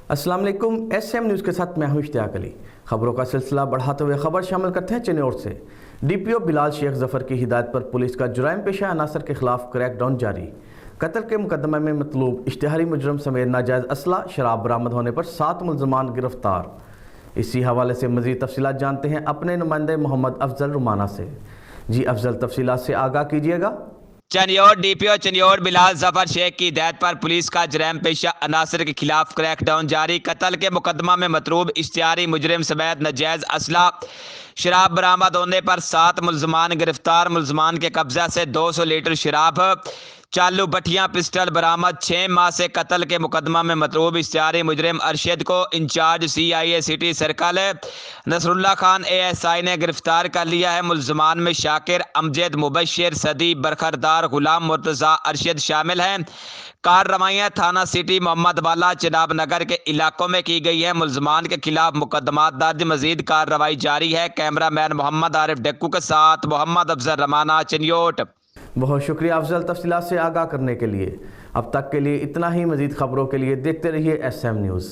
अस्सलाम वालेकुम। SM news के साथ मैं हूं इश्तियाक अली। खबरों का सिलसिला बढ़ाते हुए खबर शामिल करते हैं चिन्नौर से। DPO बिलाल शेख जफर की हिदायत पर पुलिस का जुराइम पेशा अनासर के खिलाफ क्रैकडाउन जारी। कत्ल के मुकदमे में मतलूब इश्तिहारी मुजरम समेत नाजायज़ असला शराब बरामद होने पर 7 मुल्ज़मान गिरफ्तार। इसी हवाले से मज़ीद तफसीलात जानते हैं अपने नुमाइंदे मोहम्मद अफजल रुमाना से। जी अफजल, तफसीलात से आगाह कीजिएगा। चिन्नौर DPO चिन्नौर बिलाल जफर शेख की हिदायत पर पुलिस का जुराइम पेशा अनासर के खिलाफ क्रैकडाउन जारी। कत्ल के मुकदमा में मतलूब इश्तिहारी मुजरिम समेत नाजायज़ असला शराब बरामद होने पर 7 मुल्ज़मान गिरफ्तार। मुल्ज़मान के कब्जा से 200 लीटर शराब, चालू भट्टियां, पिस्टल बरामद। 6 माह से कत्ल के मुकदमा में मतलूब इश्तिहारी मुजरिम अरशद को incharge CIA city circle Nasrullah Khan ASI ने गिरफ्तार कर लिया है। मुल्ज़मान में शाकिर, अमजद, मुबशिर, सदी, बरखरदार, गुलाम मुर्तज़ा, अरशद शामिल हैं। कार्रवाइयाँ थाना सिटी, मोहम्मद वाला, चिनाब नगर के इलाकों में की गई है। मुल्ज़मान के खिलाफ मुकदमा दर्ज, मजीद कार्रवाई जारी है। कैमरामैन मोहम्मद आरिफ डक्कू के साथ मोहम्मद अफजल रमाना, चिन्नौर। बहुत शुक्रिया अफजल, तफसीलात से आगाह करने के लिए। अब तक के लिए इतना ही। मज़ीद खबरों के लिए देखते रहिए SM न्यूज़।